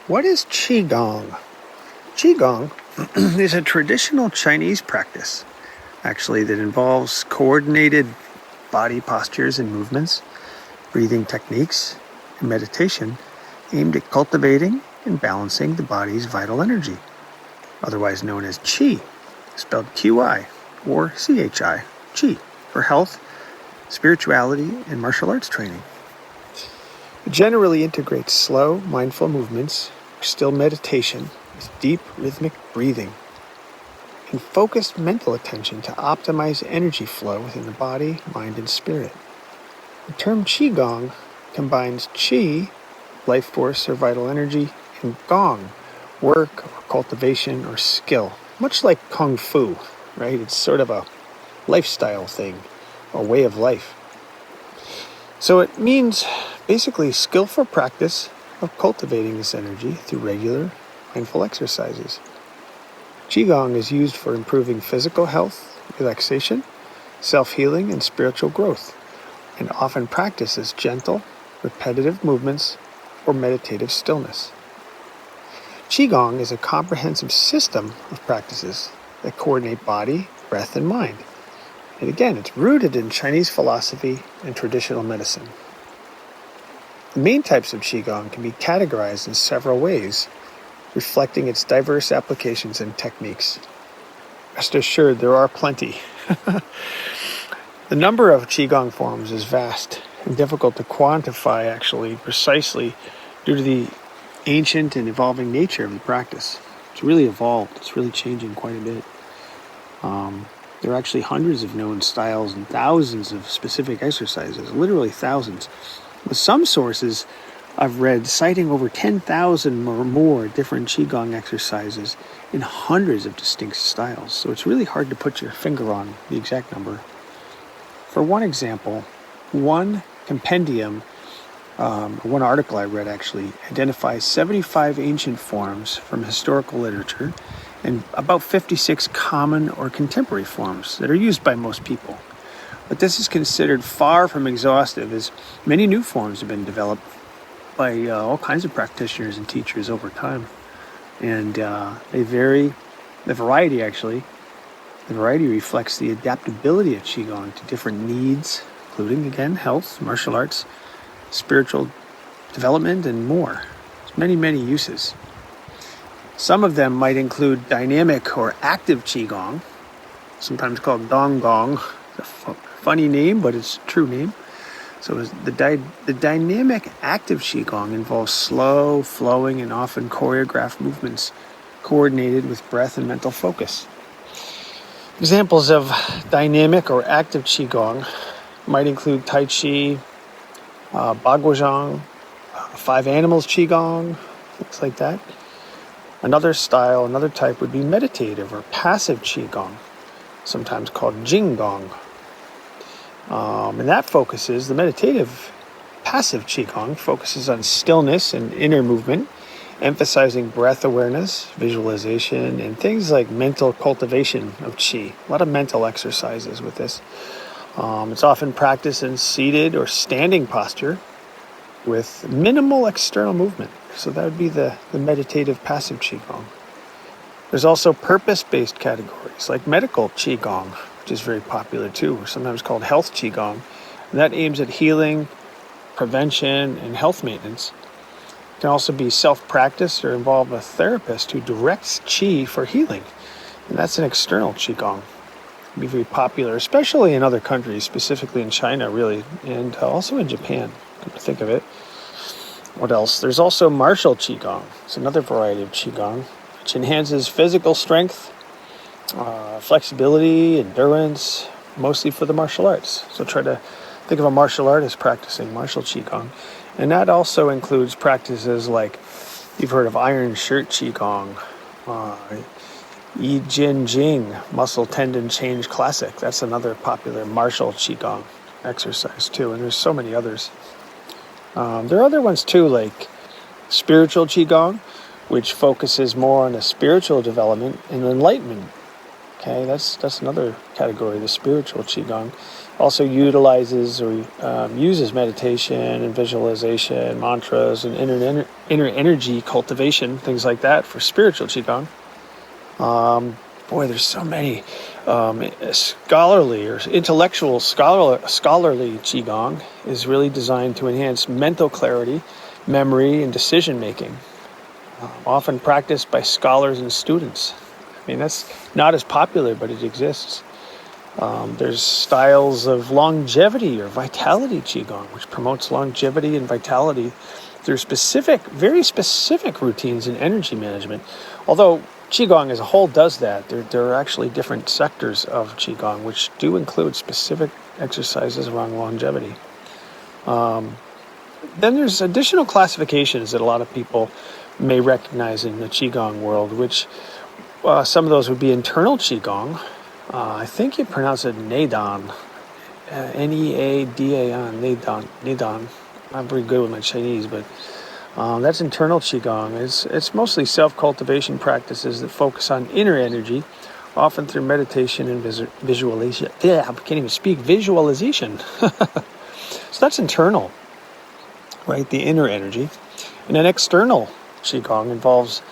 What is Qigong? Qigong is a traditional Chinese practice, actually, that involves coordinated body postures and movements, breathing techniques, and meditation aimed at cultivating and balancing the body's vital energy, otherwise known as Qi, spelled Qi or Chi, Qi, for health, spirituality, and martial arts training. It generally integrates slow, mindful movements, or still meditation, with deep, rhythmic breathing, and focused mental attention to optimize energy flow within the body, mind, and spirit. The term Qigong combines Qi, life force or vital energy, and Gong, work or cultivation or skill, much like Kung Fu, right? It's sort of a lifestyle thing, a way of life. So it means basically skillful practice of cultivating this energy through regular mindful exercises. Qigong is used for improving physical health, relaxation, self-healing, and spiritual growth, and often practices gentle, repetitive movements or meditative stillness. Qigong is a comprehensive system of practices that coordinate body, breath, and mind. And again, it's rooted in Chinese philosophy and traditional medicine. The main types of Qigong can be categorized in several ways, reflecting its diverse applications and techniques. Rest assured, there are plenty. The number of Qigong forms is vast and difficult to quantify, actually, precisely due to the ancient and evolving nature of the practice. It's really evolved. It's really changing quite a bit. There are actually hundreds of known styles and thousands of specific exercises, literally thousands. With some sources I've read citing over 10,000 or more different Qigong exercises in hundreds of distinct styles. So it's really hard to put your finger on the exact number. For one example, one compendium, one article I read actually, identifies 75 ancient forms from historical literature and about 56 common or contemporary forms that are used by most people. But this is considered far from exhaustive, as many new forms have been developed by all kinds of practitioners and teachers over time. And they vary, the variety reflects the adaptability of Qigong to different needs, including, again, health, martial arts, spiritual development, and more. There's many, many uses. Some of them might include dynamic or active Qigong, sometimes called Dong Gong. It's a funny name, but it's a true name. So the dynamic active Qigong involves slow, flowing, and often choreographed movements coordinated with breath and mental focus. Examples of dynamic or active Qigong might include Tai Chi, Baguazhang, Five Animals Qigong, things like that. Another type would be meditative or passive Qigong, sometimes called Jingong. And that focuses, the meditative passive Qigong focuses on stillness and inner movement, emphasizing breath awareness, visualization, and things like mental cultivation of Qi. A lot of mental exercises with this. It's often practiced in seated or standing posture with minimal external movement. So that would be the meditative passive Qigong. There's also purpose-based categories like medical Qigong, which is very popular too, or sometimes called health Qigong. And that aims at healing, prevention, and health maintenance. It can also be self-practiced or involve a therapist who directs Qi for healing. And that's an external Qigong. It can be very popular, especially in other countries, specifically in China, really, and also in Japan, come to think of it. What else? There's also martial Qigong. It's another variety of Qigong, which enhances physical strength, flexibility, endurance, mostly for the martial arts. So try to think of a martial artist practicing martial Qigong. And that also includes practices like, you've heard of Iron Shirt Qigong, Yi Jin Jing, Muscle Tendon Change Classic. That's another popular martial Qigong exercise too, and there's so many others. There are other ones too, like spiritual Qigong, which focuses more on a spiritual development and enlightenment. Okay, that's another category, the spiritual Qigong. Also utilizes or uses meditation and visualization, mantras, and inner energy cultivation, things like that for spiritual Qigong. Boy, there's so many. Scholarly or intellectual scholarly Qigong is really designed to enhance mental clarity, memory, and decision making. Often practiced by scholars and students. I mean, that's not as popular, but it exists. There's styles of longevity or vitality Qigong, which promotes longevity and vitality through very specific routines and energy management. Although Qigong as a whole does that, there are actually different sectors of Qigong which do include specific exercises around longevity. Then there's additional classifications that a lot of people may recognize in the Qigong world, which some of those would be internal Qigong. I think you pronounce it Neidan, Neadan, Neidan. I'm pretty good with my Chinese, but that's internal Qigong. It's mostly self-cultivation practices that focus on inner energy, often through meditation and visualization. Yeah, I can't even speak. Visualization. So that's internal, right? The inner energy. And then external Qigong involves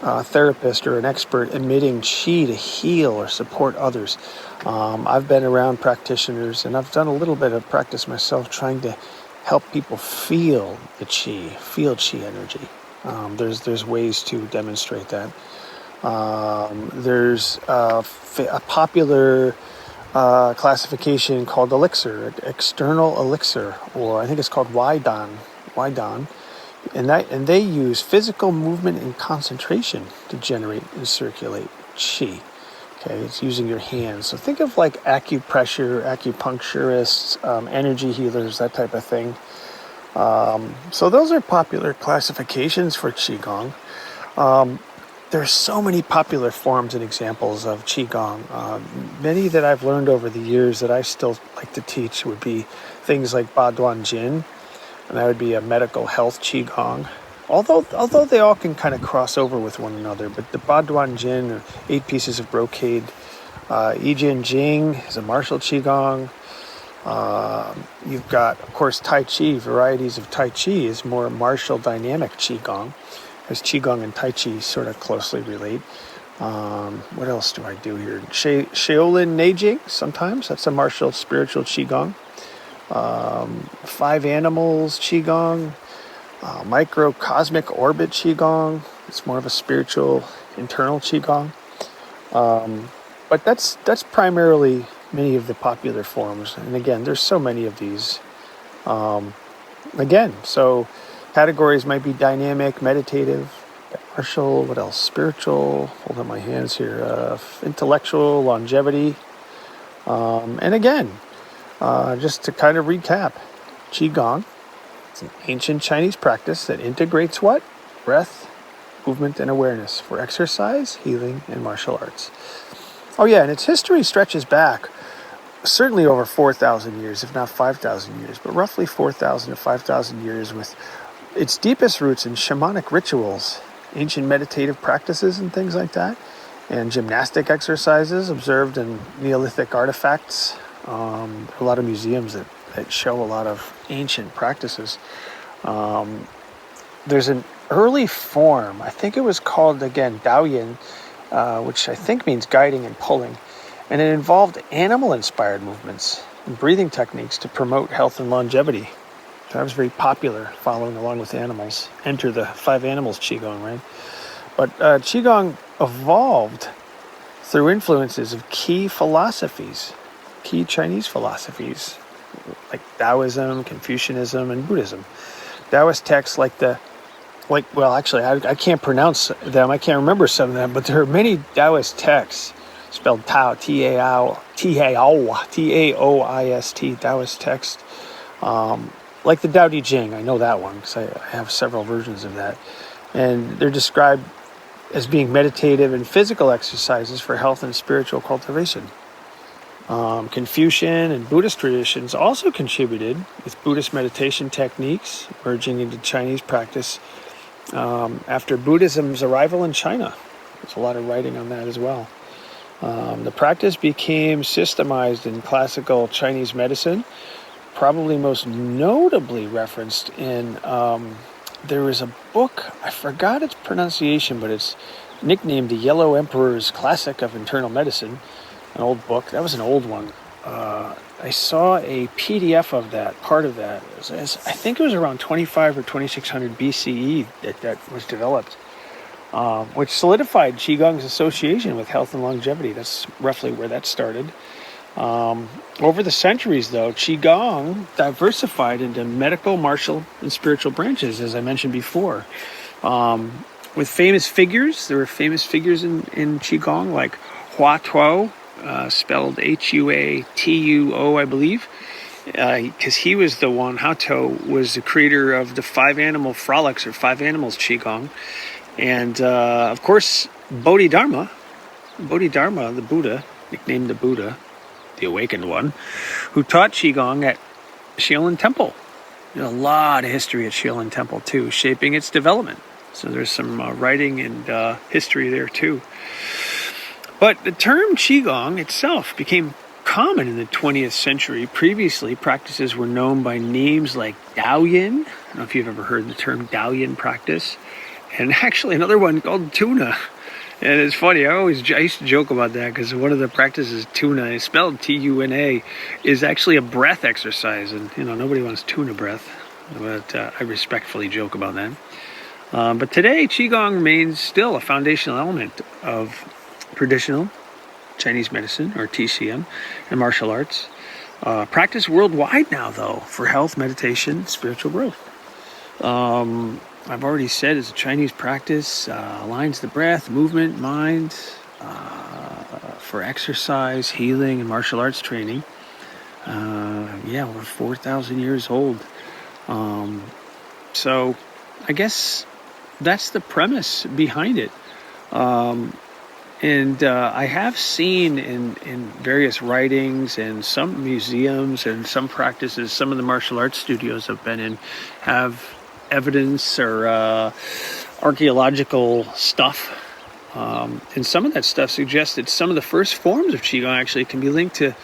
a therapist or an expert emitting qi to heal or support others. I've been around practitioners, and I've done a little bit of practice myself trying to help people feel the feel qi energy. There's ways to demonstrate that. There's a popular classification called elixir, external elixir, or I think it's called Waidan. And they use physical movement and concentration to generate and circulate qi. Okay, it's using your hands. So think of like acupuncturists, energy healers, that type of thing. So those are popular classifications for Qigong. There's so many popular forms and examples of Qigong. Many that I've learned over the years that I still like to teach would be things like Ba Duan Jin, and that would be a medical health Qigong. Although they all can kind of cross over with one another, but the Ba Duan Jin, or 8 pieces of brocade, I Jin Jing is a martial Qigong. You've got, of course, Tai Chi. Varieties of Tai Chi is more martial dynamic Qigong, as Qigong and Tai Chi sort of closely relate. What else do I do here? Shaolin Neijing, sometimes. That's a martial spiritual Qigong. 5 animals Qigong. Microcosmic orbit Qigong. It's more of a spiritual internal Qigong. But that's primarily many of the popular forms. And again, there's so many of these. So categories might be dynamic, meditative, martial, what else? Spiritual, hold on my hands here, intellectual, longevity. And again, just to kind of recap, Qigong, it's an ancient Chinese practice that integrates what? Breath, movement, and awareness for exercise, healing, and martial arts. Oh yeah, and its history stretches back certainly over 4,000 years, if not 5,000 years, but roughly 4,000 to 5,000 years, with its deepest roots in shamanic rituals, ancient meditative practices and things like that, and gymnastic exercises observed in Neolithic artifacts. A lot of museums that show a lot of ancient practices. There's an early form, I think it was called, again, Daoyin, which I think means guiding and pulling, and it involved animal-inspired movements and breathing techniques to promote health and longevity. So that was very popular, following along with animals. Enter the 5 animals Qigong, right? But Qigong evolved through influences of key Chinese philosophies, like Taoism, Confucianism, and Buddhism. Taoist texts I can't pronounce them, I can't remember some of them, but there are many Taoist texts, spelled Tao, Taoist, Taoist text, like the Tao Te Ching. I know that one because I have several versions of that, and they're described as being meditative and physical exercises for health and spiritual cultivation. Confucian and Buddhist traditions also contributed with Buddhist meditation techniques merging into Chinese practice after Buddhism's arrival in China. There's a lot of writing on that as well. The practice became systemized in classical Chinese medicine, probably most notably referenced in, there was a book, I forgot its pronunciation, but it's nicknamed The Yellow Emperor's Classic of Internal Medicine, an old book. That was an old one. I saw a PDF of that, part of that. I think it was around 25 or 2600 BCE that was developed, which solidified Qigong's association with health and longevity. That's roughly where that started. Over the centuries, though, Qigong diversified into medical, martial, and spiritual branches, as I mentioned before. With famous figures, there were famous figures in Qigong, like Hua Tuo, spelled Huatuo, I believe, because he was the one, Hua was the creator of the 5 animal frolics, or 5 animals Qigong. And, of course, Bodhidharma, the Buddha, nicknamed the Buddha, the awakened one, who taught Qigong at Shaolin Temple. There's a lot of history at Shaolin Temple, too, shaping its development. So there's some writing and history there, too. But the term Qigong itself became common in the 20th century. Previously, practices were known by names like Daoyin. I don't know if you've ever heard the term Daoyin practice. And actually another one called tuna. And it's funny, I used to joke about that, because one of the practices, tuna, is spelled T-U-N-A, is actually a breath exercise. And, nobody wants tuna breath. But I respectfully joke about that. But today, Qigong remains still a foundational element of traditional Chinese medicine, or TCM, and martial arts. Practiced worldwide now, though, for health, meditation, spiritual growth. I've already said it's a Chinese practice, aligns the breath, movement, mind, for exercise, healing, and martial arts training. Over 4,000 years old. So I guess that's the premise behind it. And I have seen in various writings and some museums and some practices, some of the martial arts studios I've been in have evidence or archaeological stuff. And some of that stuff suggests that some of the first forms of Qigong actually can be linked to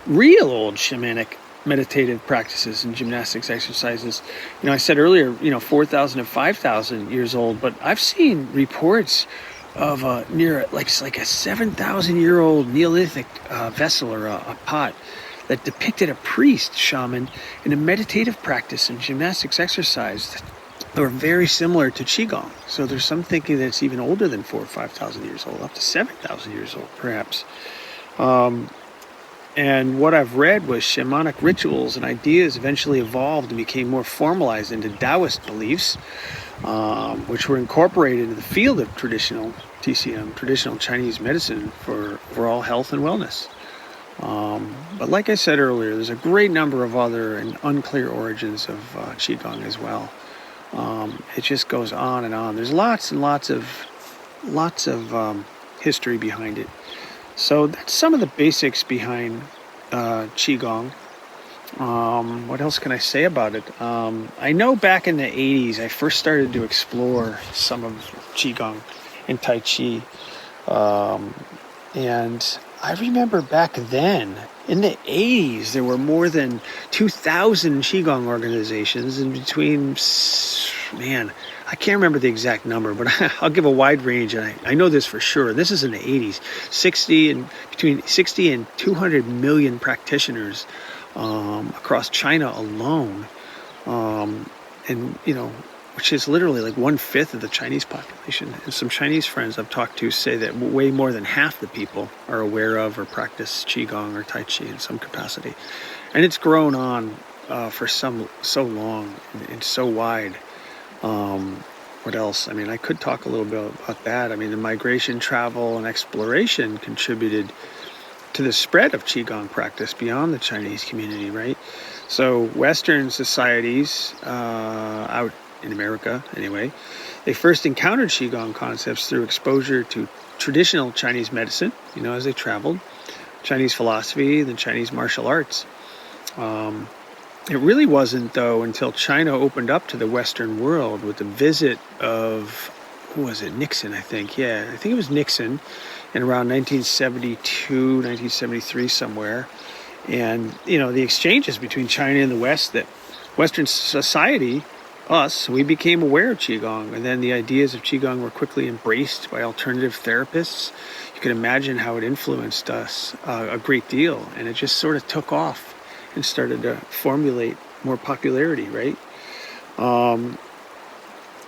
real old shamanic meditative practices and gymnastics exercises. I said earlier, 4,000 to 5,000 years old, but I've seen reports of near like a 7,000-year-old Neolithic vessel or a pot that depicted a priest shaman in a meditative practice and gymnastics exercise that were very similar to Qigong. So there's some thinking that it's even older than 4,000 or 5,000 years old, up to 7,000 years old, perhaps. And what I've read was shamanic rituals and ideas eventually evolved and became more formalized into Taoist beliefs, which were incorporated into the field of traditional TCM, traditional Chinese medicine, for overall health and wellness. But like I said earlier, there's a great number of other and unclear origins of Qigong as well. It just goes on and on. There's lots and lots of history behind it. So that's some of the basics behind Qigong. What else can I say about it? I know back in the 80s, I first started to explore some of Qigong and Tai Chi. And I remember back then, in the 80s, there were more than 2,000 Qigong organizations, and between, I can't remember the exact number, but I'll give a wide range, and I know this for sure. This is in the 80s. Between 60 and 200 million practitioners across China alone, which is literally like 1/5 of the Chinese population. And some Chinese friends I've talked to say that way more than half the people are aware of or practice Qigong or Tai Chi in some capacity. And it's grown on for so long and so wide. What else? I could talk a little bit about that. The migration, travel, and exploration contributed to the spread of Qigong practice beyond the Chinese community, right? So Western societies, out in America anyway, they first encountered Qigong concepts through exposure to traditional Chinese medicine, as they traveled, Chinese philosophy, the Chinese martial arts. It really wasn't, though, until China opened up to the Western world with the visit of, who was it? Nixon, I think. Yeah, I think it was Nixon in around 1972, 1973 somewhere. And, the exchanges between China and the West, that Western society, we became aware of Qigong. And then the ideas of Qigong were quickly embraced by alternative therapists. You can imagine how it influenced us a great deal. And it just sort of took off and started to formulate more popularity, right?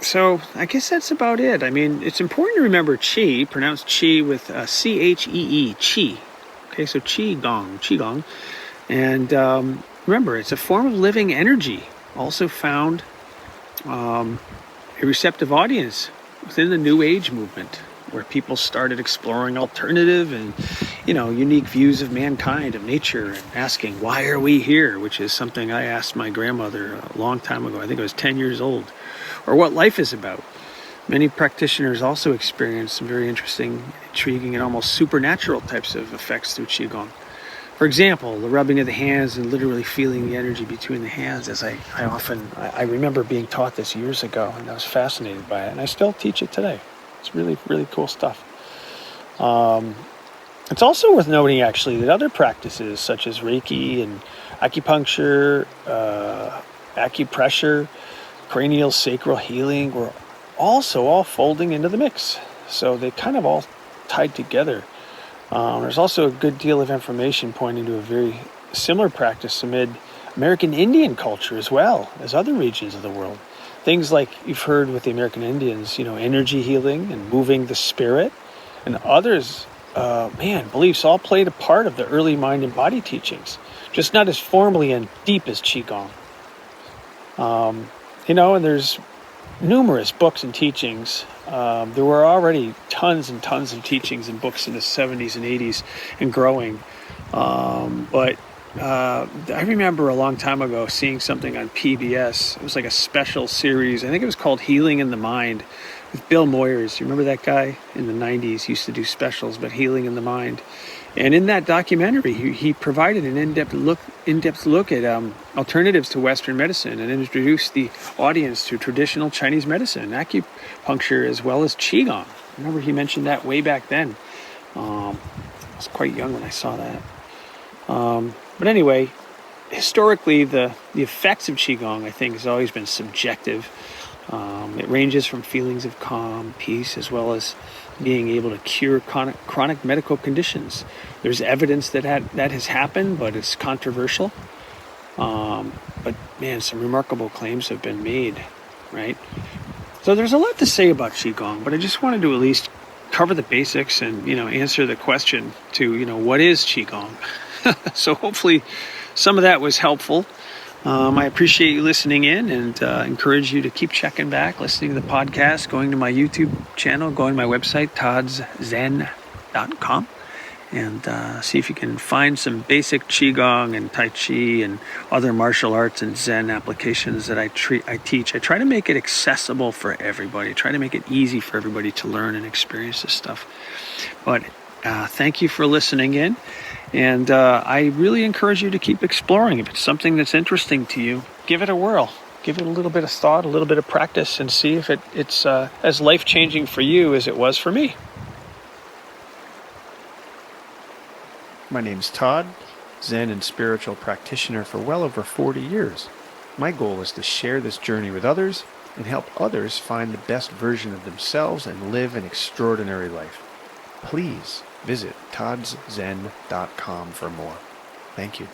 So I guess that's about it. I mean, it's important to remember Qi, pronounced Qi with C-H-E-E, Qi. Okay, so Qigong. And remember, it's a form of living energy, also found a receptive audience within the New Age movement, where people started exploring alternative and, unique views of mankind, of nature, and asking, why are we here? Which is something I asked my grandmother a long time ago. I think I was 10 years old. Or what life is about. Many practitioners also experience some very interesting, intriguing, and almost supernatural types of effects through Qigong. For example, the rubbing of the hands and literally feeling the energy between the hands, as I remember being taught this years ago, and I was fascinated by it, and I still teach it today. It's really, really cool stuff. It's also worth noting, actually, that other practices such as Reiki and acupuncture, acupressure, cranial sacral healing were also all folding into the mix. So they kind of all tied together. There's also a good deal of information pointing to a very similar practice amid American Indian culture as well as other regions of the world. Things like you've heard with the American Indians, energy healing and moving the spirit, and others, beliefs all played a part of the early mind and body teachings, just not as formally and deep as Qigong. And there's numerous books and teachings. There were already tons and tons of teachings and books in the 70s and 80s and growing. But I remember a long time ago seeing something on PBS. It was like a special series. I think it was called Healing in the Mind with Bill Moyers. You remember that guy in the 90s? He used to do specials about healing in the mind. And in that documentary, he provided an in-depth look at alternatives to Western medicine and introduced the audience to traditional Chinese medicine, acupuncture, as well as Qigong. I remember he mentioned that way back then. I was quite young when I saw that. But anyway, historically, the effects of Qigong, I think, has always been subjective. It ranges from feelings of calm, peace, as well as being able to cure chronic medical conditions. There's evidence that has happened, but it's controversial. But man, some remarkable claims have been made, right? So there's a lot to say about Qigong, but I just wanted to at least cover the basics and, answer the question to, what is Qigong? So hopefully some of that was helpful. I appreciate you listening in and encourage you to keep checking back, listening to the podcast, going to my YouTube channel, going to my website, toddszen.com, and see if you can find some basic Qigong and Tai Chi and other martial arts and Zen applications that I teach. I try to make it accessible for everybody. I try to make it easy for everybody to learn and experience this stuff. But thank you for listening in. And I really encourage you to keep exploring. If it's something that's interesting to you, give it a whirl. Give it a little bit of thought, a little bit of practice, and see if it's as life-changing for you as it was for me. My name's Todd, Zen and spiritual practitioner for well over 40 years. My goal is to share this journey with others and help others find the best version of themselves and live an extraordinary life. Please visit toddszen.com for more. Thank you.